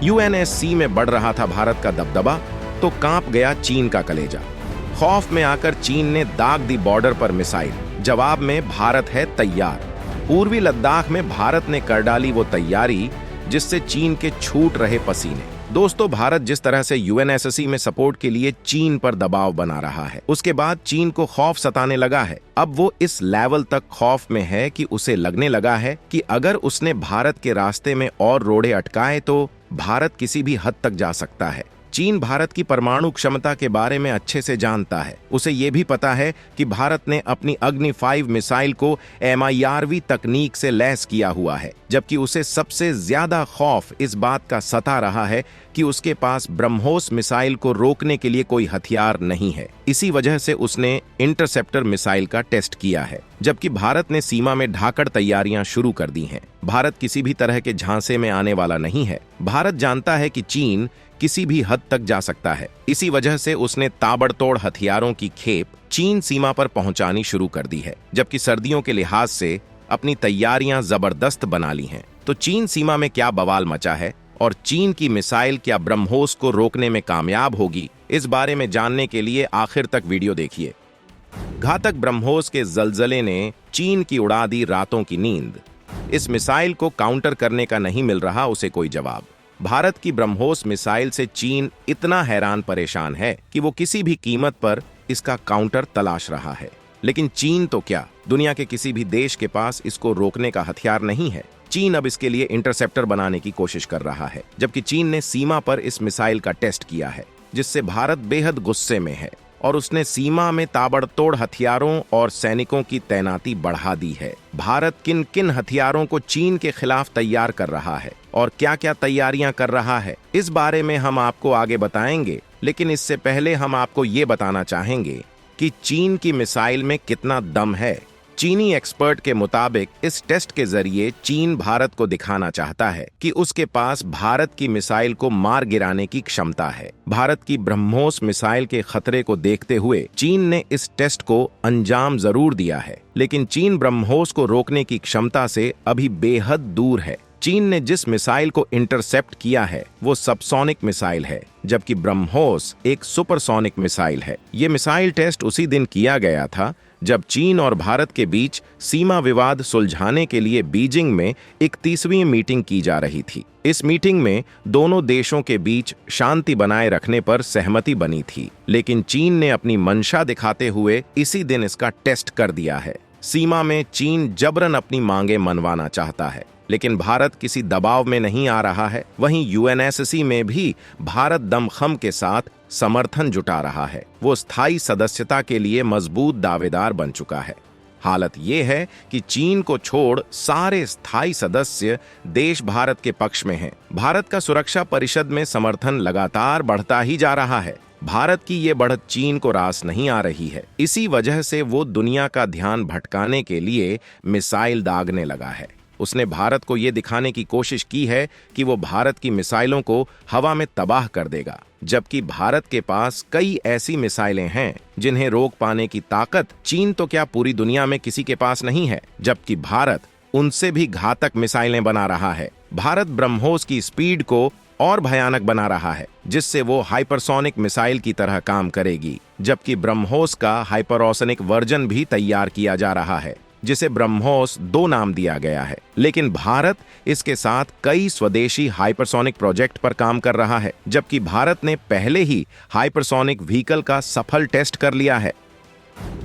UNSC में बढ़ रहा था भारत का दबदबा तो कांप गया चीन का कलेजा। खौफ में आकर चीन ने दाग दी बॉर्डर पर मिसाइल। जवाब में भारत है तैयार। पूर्वी लद्दाख में भारत ने कर डाली वो तैयारी जिससे चीन के छूट रहे पसीने। दोस्तों, भारत जिस तरह से यूएनएससी में सपोर्ट के लिए चीन पर दबाव बना रहा है, उसके बाद चीन को खौफ सताने लगा है। अब वो इस लेवल तक खौफ में है कि उसे लगने लगा है कि अगर उसने भारत के रास्ते में और रोड़े अटकाए तो भारत किसी भी हद तक जा सकता है। चीन भारत की परमाणु क्षमता के बारे में अच्छे से जानता है। उसे ये भी पता है कि भारत ने अपनी अग्नि 5 मिसाइल को MIRV तकनीक से लैस किया हुआ है, जबकि उसे सबसे ज्यादा खौफ इस बात का सता रहा है कि उसके पास ब्रह्मोस मिसाइल को रोकने के लिए कोई हथियार नहीं है। इसी वजह से उसने इंटरसेप्टर मिसाइल का टेस्ट किया है, जबकि भारत ने सीमा में ढाकड़ तैयारियां शुरू कर दी हैं। भारत किसी भी तरह के झांसे में आने वाला नहीं है। भारत जानता है कि चीन किसी भी हद तक जा सकता है। इसी वजह से उसने ताबड़तोड़ हथियारों की खेप चीन सीमा पर पहुंचानी शुरू कर दी है, जबकि सर्दियों के लिहाज से अपनी तैयारियां जबरदस्त बना ली हैं। तो चीन सीमा में क्या बवाल मचा है और चीन की मिसाइल क्या ब्रह्मोस को रोकने में कामयाब होगी, इस बारे में जानने के लिए आखिर तक वीडियो देखिए। घातक ब्रह्मोस के जलजले ने चीन की उड़ा दी रातों की नींद। इस मिसाइल को काउंटर करने का नहीं मिल रहा उसे कोई जवाब। भारत की ब्रह्मोस मिसाइल से चीन इतना हैरान परेशान है कि वो किसी भी कीमत पर इसका काउंटर तलाश रहा है। लेकिन चीन तो क्या, दुनिया के किसी भी देश के पास इसको रोकने का हथियार नहीं है। चीन अब इसके लिए इंटरसेप्टर बनाने की कोशिश कर रहा है, जबकि चीन ने सीमा पर इस मिसाइल का टेस्ट किया है, जिससे भारत बेहद गुस्से में है और उसने सीमा में ताबड़तोड़ हथियारों और सैनिकों की तैनाती बढ़ा दी है। भारत किन किन हथियारों को चीन के खिलाफ तैयार कर रहा है और क्या क्या तैयारियां कर रहा है, इस बारे में हम आपको आगे बताएंगे। लेकिन इससे पहले हम आपको ये बताना चाहेंगे कि चीन की मिसाइल में कितना दम है। चीनी एक्सपर्ट के मुताबिक इस टेस्ट के जरिए चीन भारत को दिखाना चाहता है कि उसके पास भारत की मिसाइल को मार गिराने की क्षमता है। भारत की ब्रह्मोस मिसाइल के खतरे को देखते हुए चीन ने इस टेस्ट को अंजाम जरूर दिया है, लेकिन चीन ब्रह्मोस को रोकने की क्षमता से अभी बेहद दूर है। चीन ने जिस मिसाइल को इंटरसेप्ट किया है वो सबसोनिक मिसाइल है, जबकि ब्रह्मोस एक सुपरसोनिक मिसाइल है। ये मिसाइल टेस्ट उसी दिन किया गया था जब चीन और भारत के बीच सीमा विवाद सुलझाने के लिए बीजिंग में 31वीं मीटिंग की जा रही थी। इस मीटिंग में दोनों देशों के बीच शांति बनाए रखने पर सहमति बनी थी, लेकिन चीन ने अपनी मंशा दिखाते हुए इसी दिन इसका टेस्ट कर दिया है। सीमा में चीन जबरन अपनी मांगे मनवाना चाहता है, लेकिन भारत किसी दबाव में नहीं आ रहा है। वहीं यूएनएससी में भी भारत दमखम के साथ समर्थन जुटा रहा है। वो स्थायी सदस्यता के लिए मजबूत दावेदार बन चुका है। हालत ये है कि चीन को छोड़ सारे स्थायी सदस्य देश भारत के पक्ष में हैं। भारत का सुरक्षा परिषद में समर्थन लगातार बढ़ता ही जा रहा है। भारत की ये बढ़त चीन को रास नहीं आ रही है। इसी वजह से वो दुनिया का ध्यान भटकाने के लिए मिसाइल दागने लगा है। उसने भारत को ये दिखाने की कोशिश की है कि वो भारत की मिसाइलों को हवा में तबाह कर देगा, जबकि भारत के पास कई ऐसी मिसाइलें हैं जिन्हें रोक पाने की ताकत चीन तो क्या पूरी दुनिया में किसी के पास नहीं है, जबकि भारत उनसे भी घातक मिसाइलें बना रहा है। भारत ब्रह्मोस की स्पीड को और भयानक बना रहा है, जिससे वो हाइपरसोनिक मिसाइल की तरह काम करेगी, जबकि ब्रह्मोस का हाइपरसोनिक वर्जन भी तैयार किया जा रहा है, जिसे ब्रह्मोस 2 नाम दिया गया है। लेकिन भारत इसके साथ कई स्वदेशी हाइपरसोनिक प्रोजेक्ट पर काम कर रहा है, जबकि भारत ने पहले ही हाइपरसोनिक व्हीकल का सफल टेस्ट कर लिया है।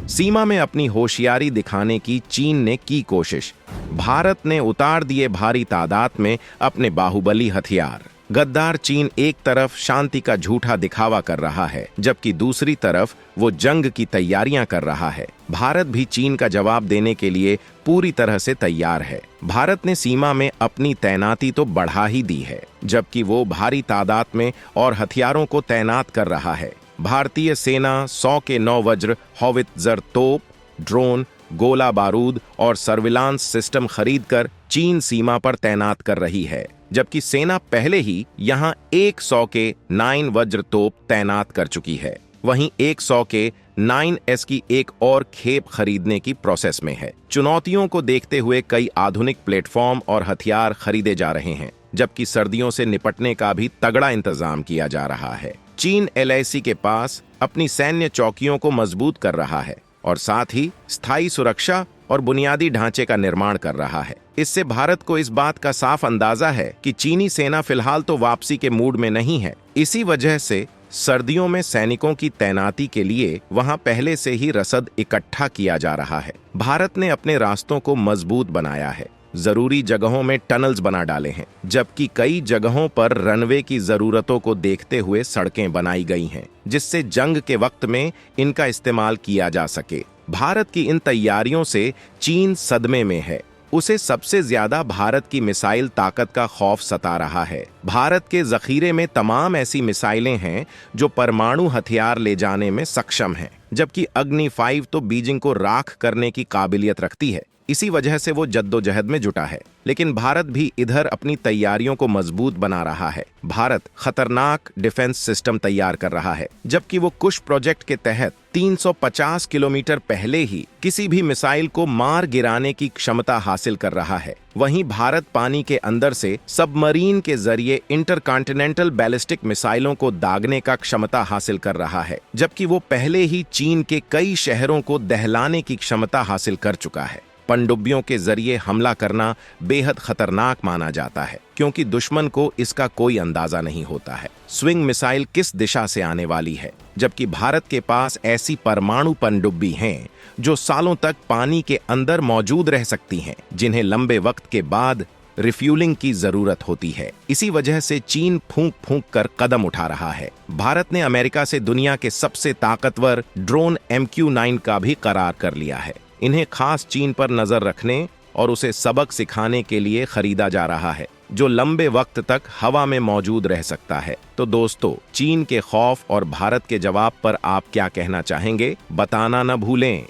सीमा में अपनी होशियारी दिखाने की चीन ने की कोशिश। भारत ने उतार दिए भारी तादाद में अपने बाहुबली हथियार। गद्दार चीन एक तरफ शांति का झूठा दिखावा कर रहा है, जबकि दूसरी तरफ वो जंग की तैयारियां कर रहा है। भारत भी चीन का जवाब देने के लिए पूरी तरह से तैयार है। भारत ने सीमा में अपनी तैनाती तो बढ़ा ही दी है, जबकि वो भारी तादाद में और हथियारों को तैनात कर रहा है। भारतीय सेना 100 के 9 वज्र हॉवित्जर तोप, ड्रोन, गोला बारूद और सर्विलांस सिस्टम खरीदकर चीन सीमा पर तैनात कर रही है, जबकि सेना पहले ही यहां 100 के 9 वज्र तोप तैनात कर चुकी है। वहीं 100 के 9S की एक और खेप खरीदने की प्रोसेस में है। चुनौतियों को देखते हुए कई आधुनिक प्लेटफॉर्म और हथियार खरीदे जा रहे हैं, जबकि सर्दियों से निपटने का भी तगड़ा इंतजाम किया जा रहा है। चीन LAC के पास अपनी सैन्य चौकियों को मजबूत कर रहा है और साथ ही स्थायी सुरक्षा और बुनियादी ढांचे का निर्माण कर रहा है। इससे भारत को इस बात का साफ अंदाजा है कि चीनी सेना फिलहाल तो वापसी के मूड में नहीं है। इसी वजह से सर्दियों में सैनिकों की तैनाती के लिए वहां पहले से ही रसद इकट्ठा किया जा रहा है। भारत ने अपने रास्तों को मजबूत बनाया है, जरूरी जगहों में टनल्स बना डाले हैं, जबकि कई जगहों पर रनवे की जरूरतों को देखते हुए सड़कें बनाई गई हैं, जिससे जंग के वक्त में इनका इस्तेमाल किया जा सके। भारत की इन तैयारियों से चीन सदमे में है। उसे सबसे ज्यादा भारत की मिसाइल ताकत का खौफ सता रहा है। भारत के जखीरे में तमाम ऐसी मिसाइलें हैं जो परमाणु हथियार ले जाने में सक्षम हैं, जबकि अग्नि 5 तो बीजिंग को राख करने की काबिलियत रखती है। इसी वजह से वो जद्दोजहद में जुटा है। लेकिन भारत भी इधर अपनी तैयारियों को मजबूत बना रहा है। भारत खतरनाक डिफेंस सिस्टम तैयार कर रहा है, जबकि वो कुश प्रोजेक्ट के तहत 350 किलोमीटर पहले ही किसी भी मिसाइल को मार गिराने की क्षमता हासिल कर रहा है। वहीं भारत पानी के अंदर से सबमरीन के जरिए इंटरकॉन्टिनेंटल बैलिस्टिक मिसाइलों को दागने का क्षमता हासिल कर रहा है, जबकि वो पहले ही चीन के कई शहरों को दहलाने की क्षमता हासिल कर चुका है। पनडुब्बियों के जरिए हमला करना बेहद खतरनाक माना जाता है, क्योंकि दुश्मन को इसका कोई अंदाजा नहीं होता है स्विंग मिसाइल किस दिशा से आने वाली है, जबकि भारत के पास ऐसी परमाणु पनडुब्बी हैं जो सालों तक पानी के अंदर मौजूद रह सकती हैं, जिन्हें लंबे वक्त के बाद रिफ्यूलिंग की जरूरत होती है। इसी वजह से चीन फूंक फूंक कर कदम उठा रहा है। भारत ने अमेरिका से दुनिया के सबसे ताकतवर ड्रोन MQ-9 का भी करार कर लिया है। इन्हें खास चीन पर नजर रखने और उसे सबक सिखाने के लिए खरीदा जा रहा है, जो लंबे वक्त तक हवा में मौजूद रह सकता है। तो दोस्तों, चीन के खौफ और भारत के जवाब पर आप क्या कहना चाहेंगे, बताना न भूलें।